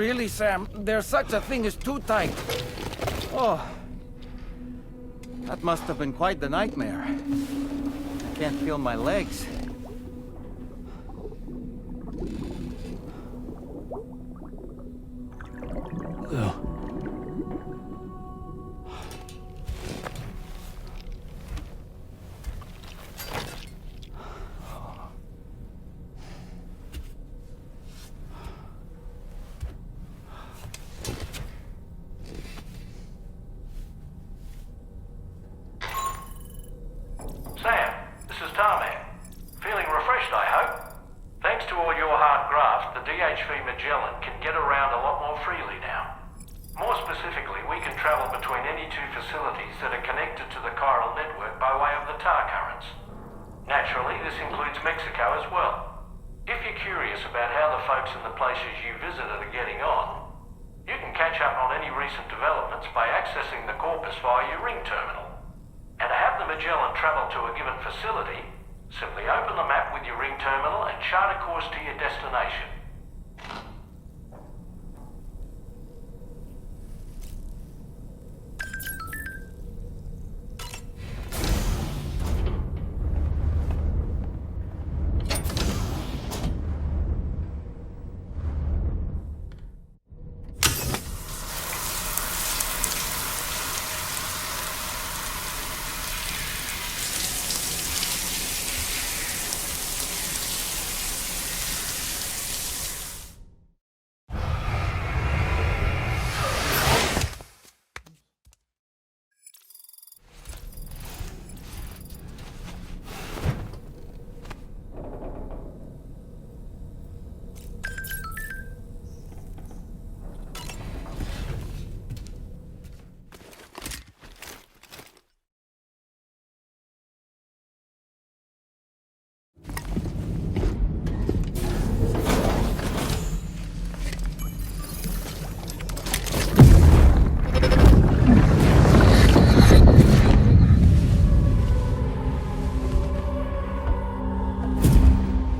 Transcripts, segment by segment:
really, Sam. There's such a thing as too tight. Oh. That must have been quite the nightmare. I can't feel my legs. Ugh. Sam, this is Tarman. Feeling refreshed, I hope? Thanks to all your hard graft, the DHV Magellan can get around a lot more freely now. More specifically, we can travel between any two facilities that are connected to the chiral network by way of the tar currents. Naturally, this includes Mexico as well. If you're curious about how the folks in the places you visited are getting on, you can catch up on any recent developments by accessing the corpus via your ring terminal. And to have the Magellan travel to a given facility, simply open the map with your ring terminal and chart a course to your destination.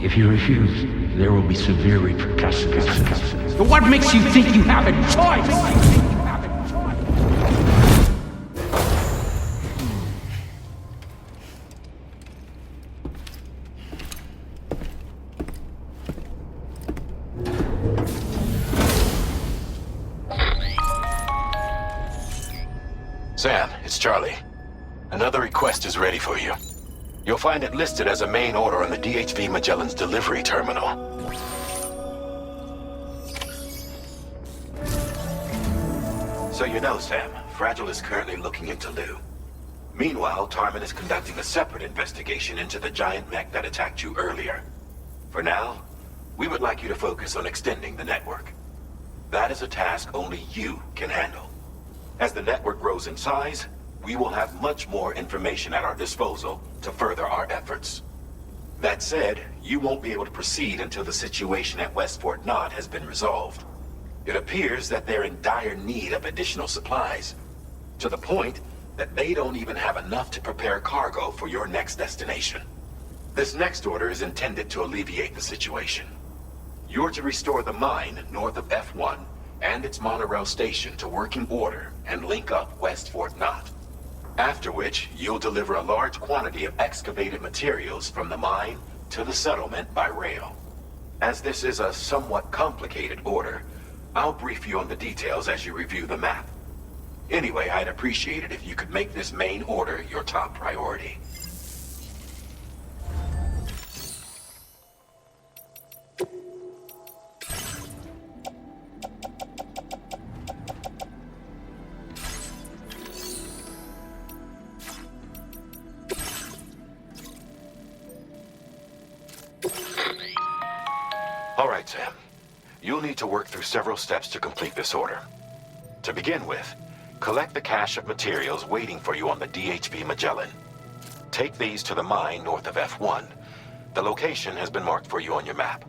If you refuse, there will be severe repercussions. But what makes you think you have a choice? Sam, it's Charlie. Another request is ready for you. You'll find it listed as a main order on the DHV Magellan's delivery terminal. So you know, Sam, Fragile is currently looking into Lou. Meanwhile, Tarman is conducting a separate investigation into the giant mech that attacked you earlier. For now, we would like you to focus on extending the network. That is a task only you can handle. As the network grows in size, we will have much more information at our disposal to further our efforts. That said, you won't be able to proceed until the situation at West Fort Knott has been resolved. It appears that they're in dire need of additional supplies, to the point that they don't even have enough to prepare cargo for your next destination. This next order is intended to alleviate the situation. You're to restore the mine north of F1 and its monorail station to working order and link up West Fort Knott. After which, you'll deliver a large quantity of excavated materials from the mine to the settlement by rail. As this is a somewhat complicated order, I'll brief you on the details as you review the map. Anyway, I'd appreciate it if you could make this main order your top priority. All right, Sam. You'll need to work through several steps to complete this order. To begin with, collect the cache of materials waiting for you on the DHV Magellan. Take these to the mine north of F1. The location has been marked for you on your map.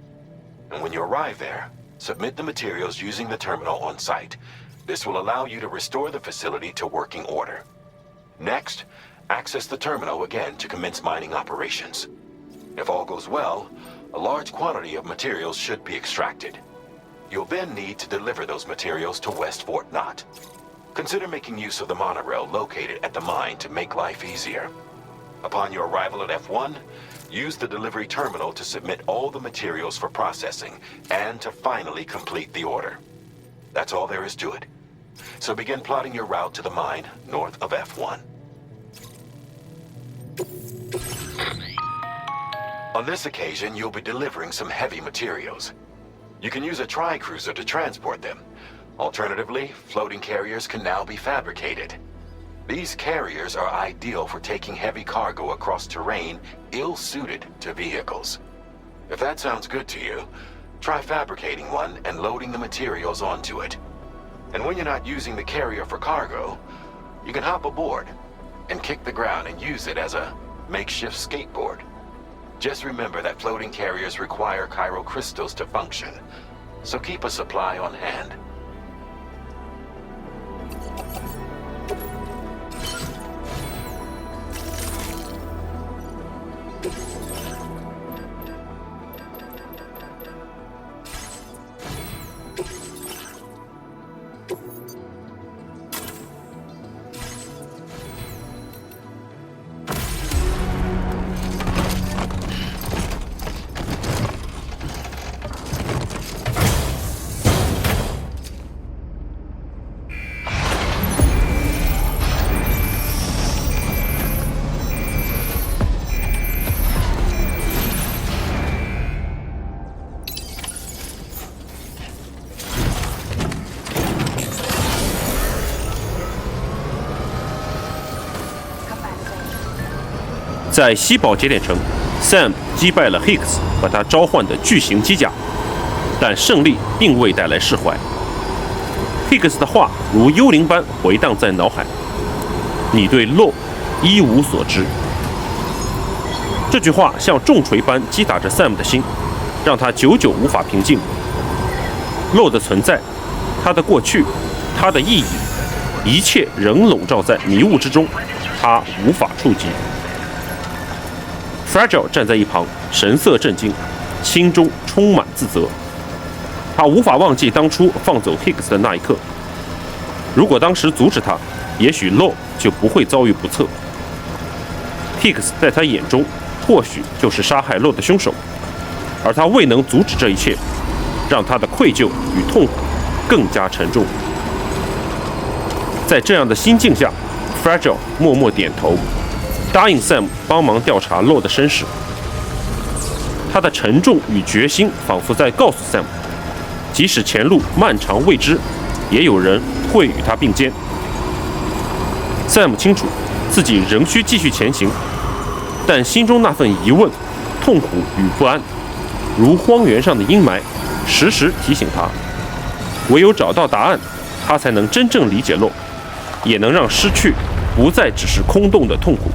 And when you arrive there, submit the materials using the terminal on site. This will allow you to restore the facility to working order. Next, access the terminal again to commence mining operations. If all goes well, a large quantity of materials should be extracted. you'll then need to deliver those materials to West Fort Knot. Consider making use of the monorail located at the mine to make life easier. Upon your arrival at F1, use the delivery terminal to submit all the materials for processing and to finally complete the order. That's all there is to it. So begin plotting your route to the mine north of F1. On this occasion, you'll be delivering some heavy materials. You can use a tri-cruiser to transport them. Alternatively, floating carriers can now be fabricated. These carriers are ideal for taking heavy cargo across terrain ill-suited to vehicles. If that sounds good to you, try fabricating one and loading the materials onto it. And when you're not using the carrier for cargo, you can hop aboard and kick the ground and use it as a makeshift skateboard. Just remember that floating carriers require chiral crystals to function, so keep a supply on hand.在西堡节点城 ，Sam 击败了 Higgs 和他召唤的巨型机甲，但胜利并未带来释怀。Higgs 的话如幽灵般回荡在脑海：“你对 Law 一无所知。”这句话像重锤般击打着 Sam 的心，让他久久无法平静。Law 的存在，他的过去，他的意义，一切仍笼罩在迷雾之中，他无法触及。Fragile 站在一旁，神色震惊，心中充满自责。他无法忘记当初放走 Higgs 的那一刻。如果当时阻止他，也许 Law 就不会遭遇不测。Higgs 在他眼中，或许就是杀害 Law 的凶手，而他未能阻止这一切，让他的愧疚与痛苦更加沉重。在这样的心境下 ，Fragile 默默点头。答应 Sam 帮忙调查 Law 的身世，他的沉重与决心仿佛在告诉 Sam， 即使前路漫长未知，也有人会与他并肩。Sam 清楚自己仍需继续前行，但心中那份疑问、痛苦与不安，如荒原上的阴霾，时时提醒他，唯有找到答案，他才能真正理解 Law， 也能让失去不再只是空洞的痛苦。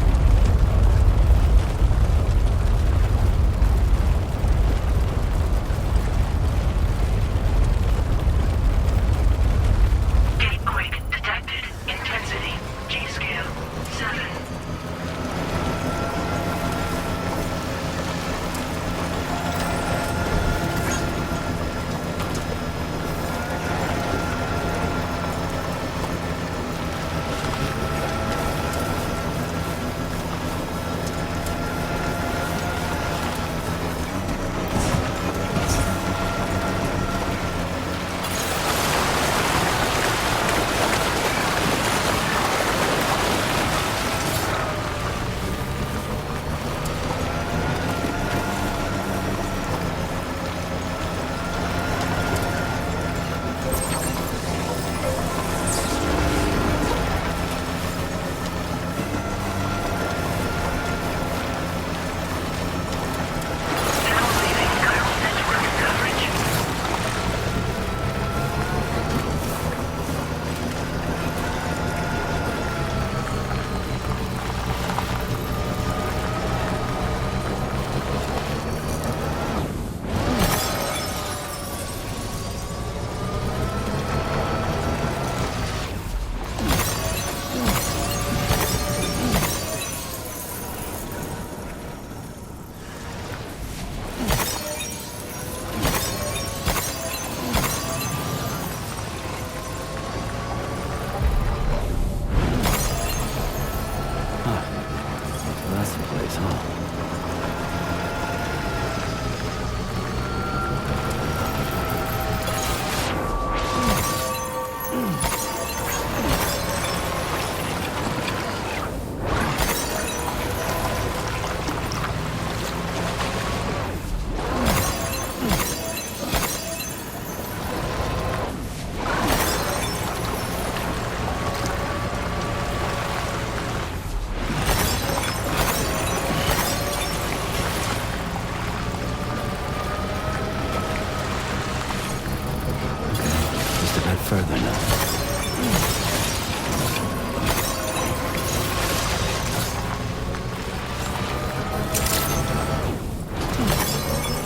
further now.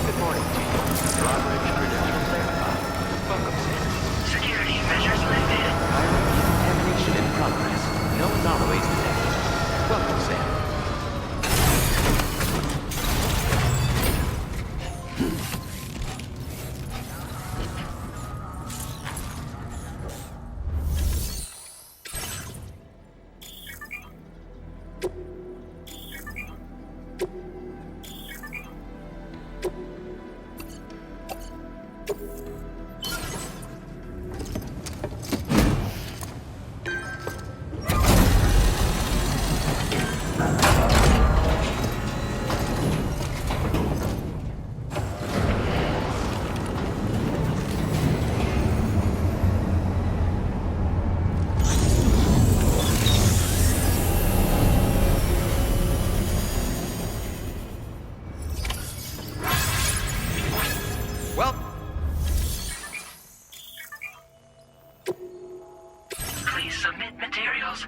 Good morning, team. Drawbridge credentials verified. Welcome, Sam. Security measures lifted. Contamination in progress. No anomalies detected. Welcome, Sam. Well, Please submit materials.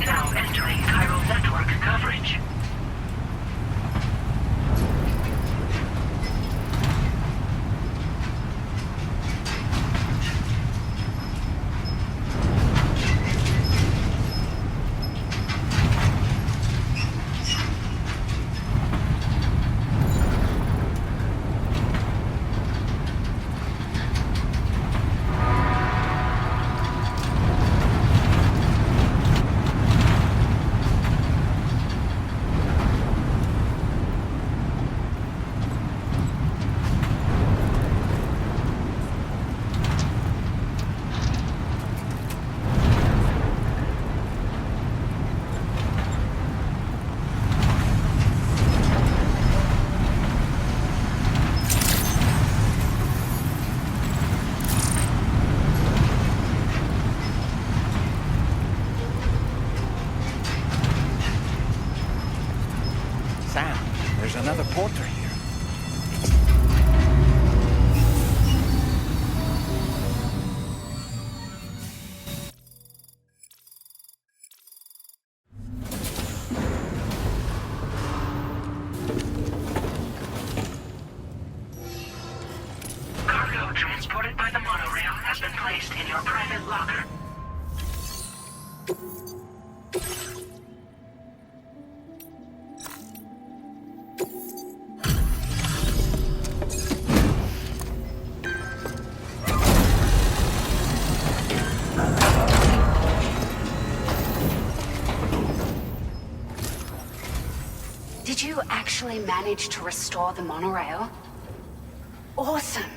Now entering chiral network coverage. Sam, there's another porter here. Cargo transported by the monorail has been placed in your private locker. Did you actually manage to restore the monorail? Awesome!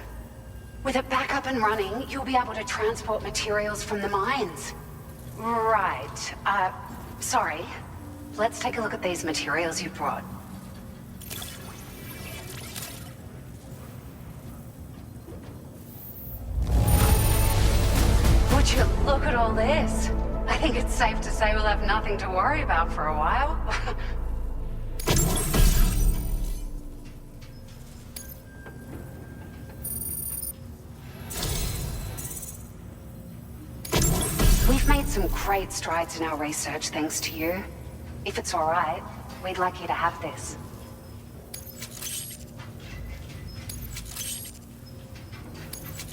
With it back up and running, you'll be able to transport materials from the mines. Right. Sorry. Let's take a look at these materials you brought. Would you look at all this? I think it's safe to say we'll have nothing to worry about for a while. We've made some great strides in our research thanks to you. If it's all right, we'd like you to have this.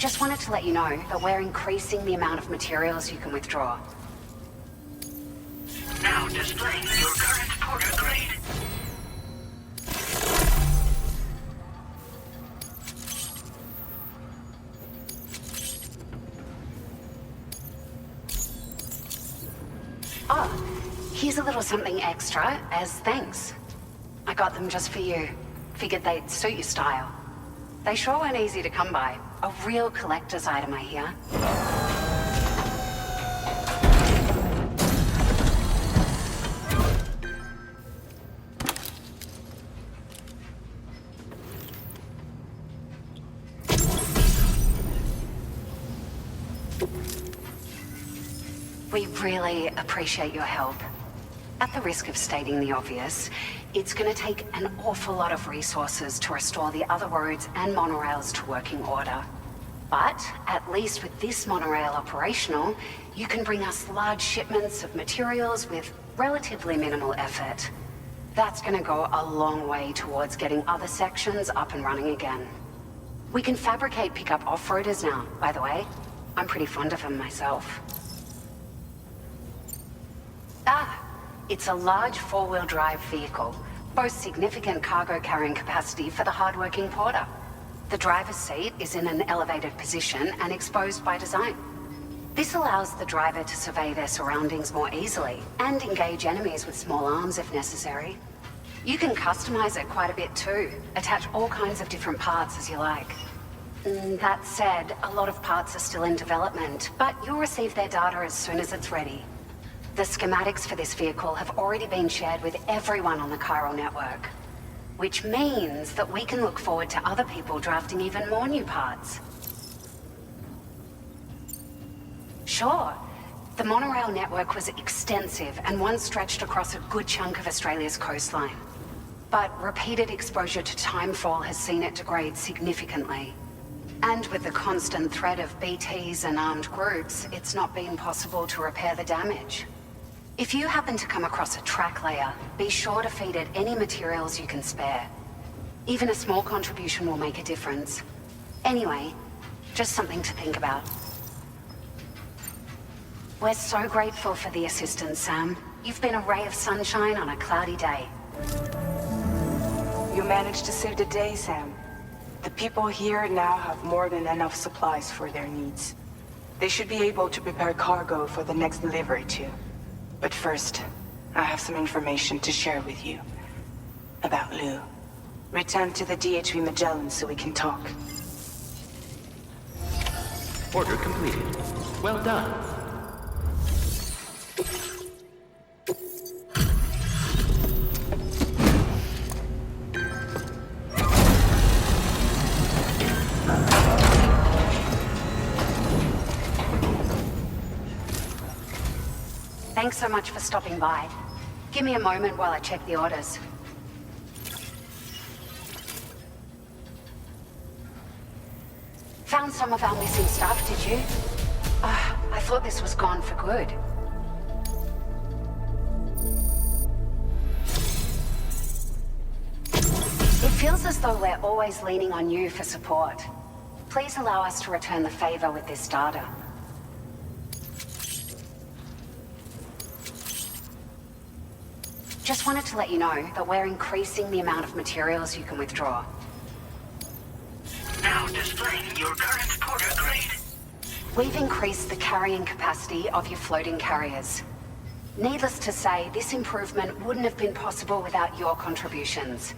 Just wanted to let you know that we're increasing the amount of materials you can withdraw. Now displaying your current porter grade. Oh, here's a little something extra as thanks. I got them just for you. Figured they'd suit your style. They sure weren't easy to come by. A real collector's item, I hear. We really appreciate your help. At the risk of stating the obvious, it's going to take an awful lot of resources to restore the other roads and monorails to working order. But at least with this monorail operational, you can bring us large shipments of materials with relatively minimal effort. That's going to go a long way towards getting other sections up and running again. We can fabricate pickup off-roaders now, by the way. I'm pretty fond of them myself. It's a large four-wheel drive vehicle, boasts significant cargo carrying capacity for the hard-working porter. The driver's seat is in an elevated position and exposed by design. This allows the driver to survey their surroundings more easily and engage enemies with small arms if necessary. You can customize it quite a bit too, attach all kinds of different parts as you like. That said, a lot of parts are still in development, but you'll receive their data as soon as it's ready. The schematics for this vehicle have already been shared with everyone on the Chiral network, which means that we can look forward to other people drafting even more new parts. Sure, the monorail network was extensive and once stretched across a good chunk of Australia's coastline. But repeated exposure to timefall has seen it degrade significantly. And with the constant threat of BTs and armed groups, it's not been possible to repair the damage. If you happen to come across a track layer, be sure to feed it any materials you can spare. Even a small contribution will make a difference. Anyway, just something to think about. We're so grateful for the assistance, Sam. You've been a ray of sunshine on a cloudy day. You managed to save the day, Sam. The people here now have more than enough supplies for their needs. They should be able to prepare cargo for the next delivery too. But first, I have some information to share with you. About Lou. Return to the DHV Magellan so we can talk. Order completed. Well done. Thanks so much for stopping by. Give me a moment while I check the orders. Found some of our missing stuff, did you? I thought this was gone for good. It feels as though we're always leaning on you for support. Please allow us to return the favor with this data. Just wanted to let you know that we're increasing the amount of materials you can withdraw. Now displaying your current porter grade. We've increased the carrying capacity of your floating carriers. Needless to say, this improvement wouldn't have been possible without your contributions.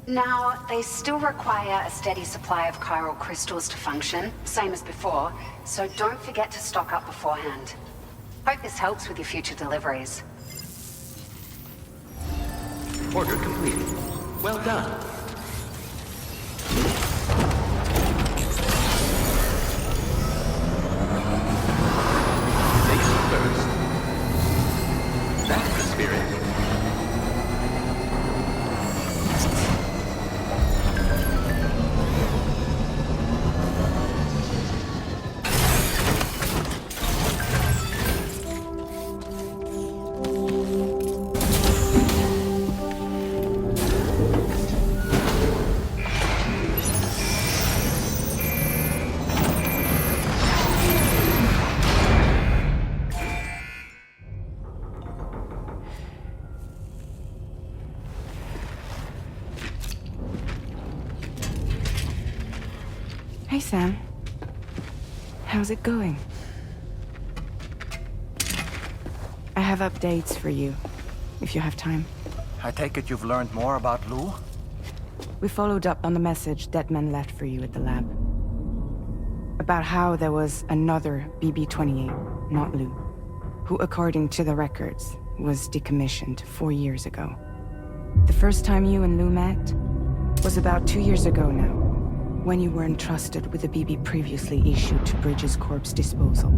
Now, they still require a steady supply of chiral crystals to function, same as before, so don't forget to stock up beforehand. Hope this helps with your future deliveries. Order completed. Well done. Safety first. That's the spirit. Hey, Sam. How's it going? I have updates for you, if you have time. I take it you've learned more about Lou? We followed up on the message Deadman left for you at the lab. About how there was another BB-28, not Lou, who, according to the records, was decommissioned 4 years ago. The first time you and Lou met was about 2 years ago now, when you were entrusted with a BB previously issued to Bridge's corpse disposal.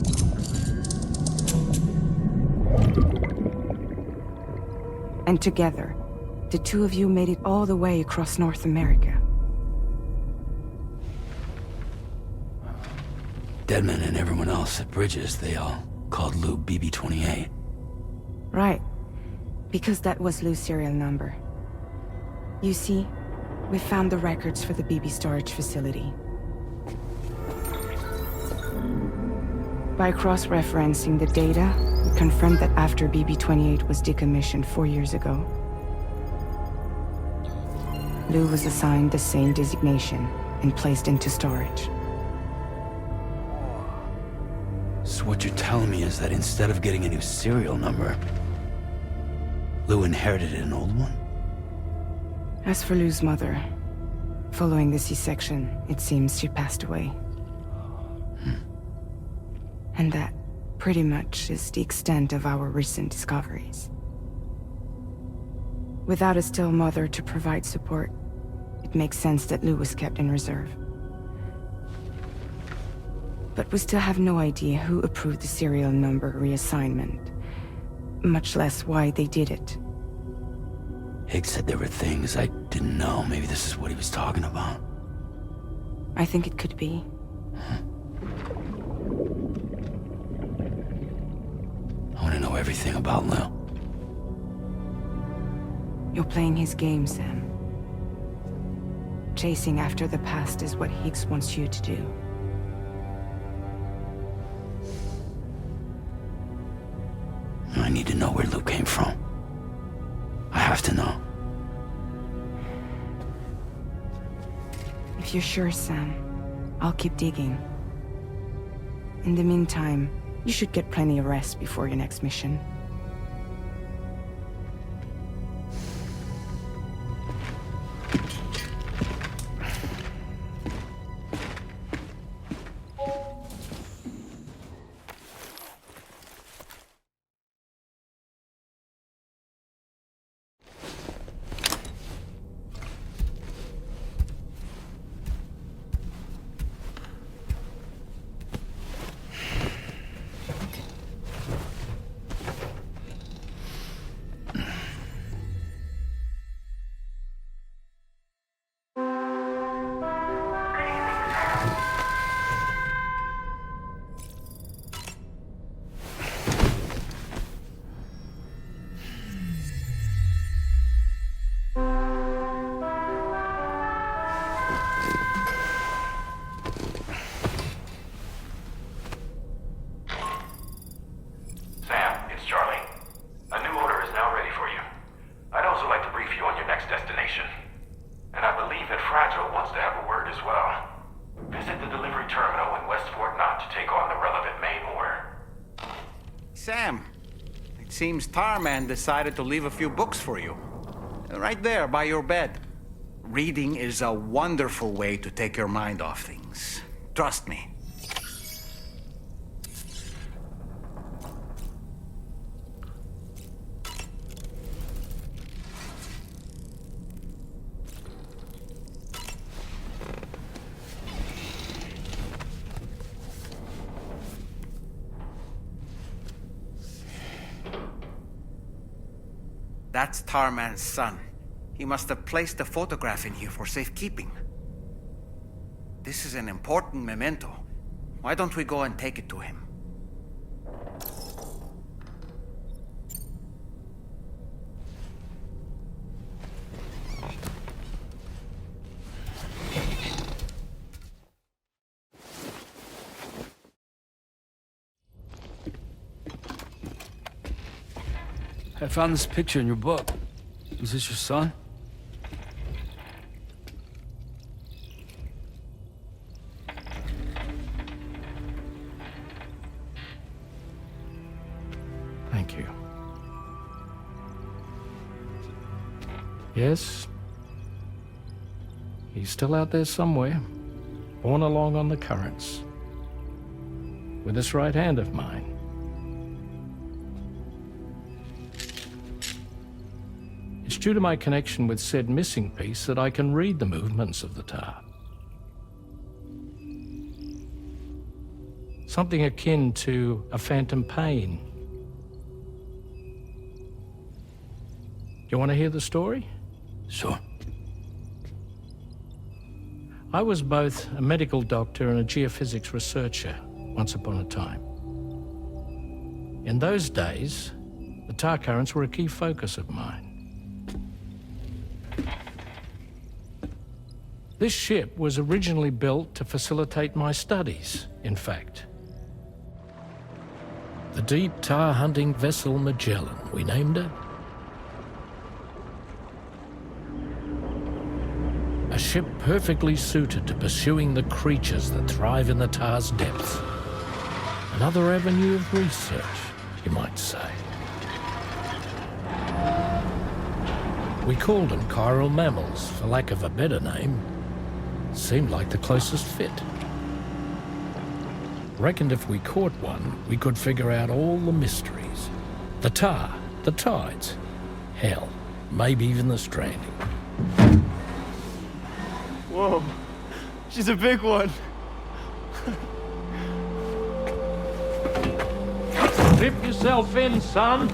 And together, the two of you made it all the way across North America. Deadman and everyone else at Bridges, they all called Lou BB-28. Right. Because that was Lou's serial number. You see, we found the records for the BB storage facility. By cross-referencing the data, we confirmed that after BB-28 was decommissioned 4 years ago, Lou was assigned the same designation and placed into storage. So what you're telling me is that instead of getting a new serial number, Lou inherited an old one? As for Lou's mother, following the C-section, it seems she passed away. And that, pretty much, is the extent of our recent discoveries. Without a still mother to provide support, it makes sense that Lou was kept in reserve. But we still have no idea who approved the serial number reassignment, much less why they did it. Higgs said there were things I didn't know. Maybe this is what he was talking about. I think it could be. I want to know everything about Lou. You're playing his game, Sam. Chasing after the past is what Higgs wants you to do. I need to know where Lou came from. I have to know. If you're sure, Sam, I'll keep digging. In the meantime, you should get plenty of rest before your next mission. Sam, it seems Tarman decided to leave a few books for you. Right there, by your bed. Reading is a wonderful way to take your mind off things. Trust me. That's Tarman's son. He must have placed a photograph in here for safekeeping. This is an important memento. Why don't we go and take it to him? I found this picture in your book. Is this your son? Yes. He's still out there somewhere, borne along on the currents, with this right hand of mine. It's due to my connection with said missing piece that I can read the movements of the tar. Something akin to a phantom pain. You want to hear the story? Sure. I was both a medical doctor and a geophysics researcher once upon a time. In those days, the tar currents were a key focus of mine. This ship was originally built to facilitate my studies, in fact. The deep tar hunting vessel Magellan, we named it. A ship perfectly suited to pursuing the creatures that thrive in the tar's depths. Another avenue of research, you might say. We called them chiral mammals, for lack of a better name. Seemed like the closest fit. Reckoned if we caught one, we could figure out all the mysteries. The tar, the tides, hell, maybe even the stranding. Whoa, she's a big one. Dip yourself in, son.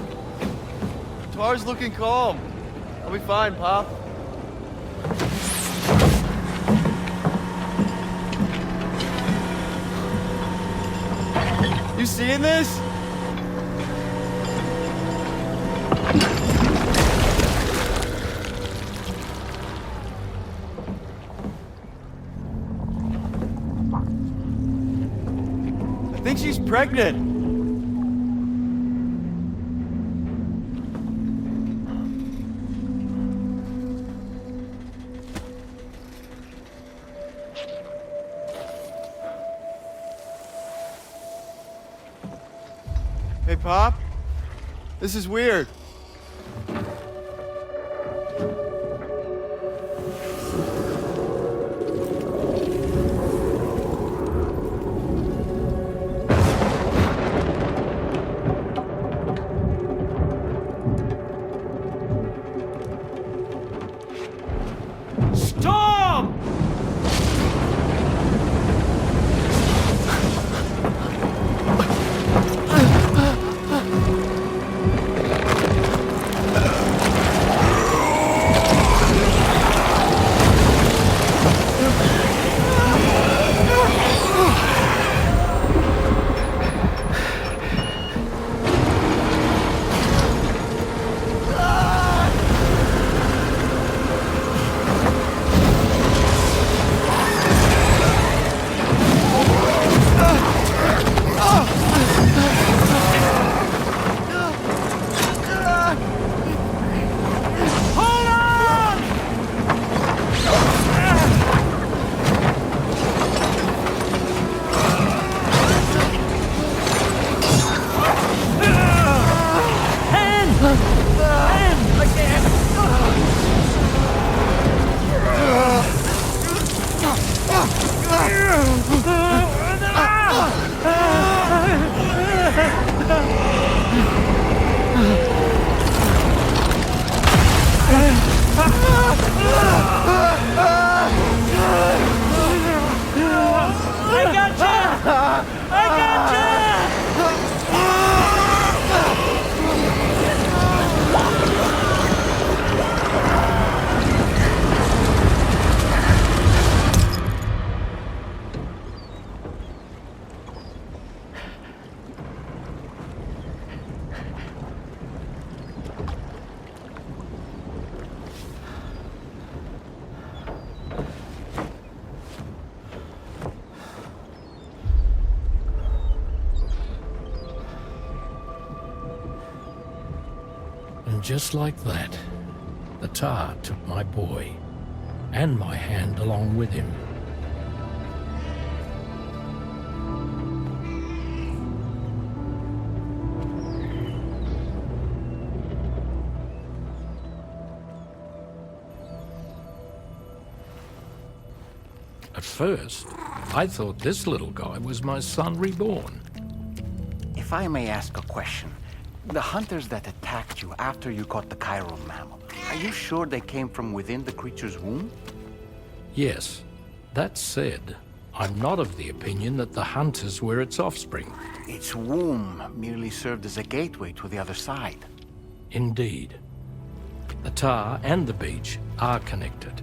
Tar's looking calm. I'll be fine, Pop. You seeing this? I think she's pregnant. Hey, Pop. This is weird. Storm! And just like that, the tar took my boy, and my hand along with him. At first, I thought this little guy was my son reborn. If I may ask a question, the hunters that attacked you after you caught the chiral mammal, are you sure they came from within the creature's womb? Yes. That said, I'm not of the opinion that the hunters were its offspring. Its womb merely served as a gateway to the other side. Indeed. The tar and the beach are connected.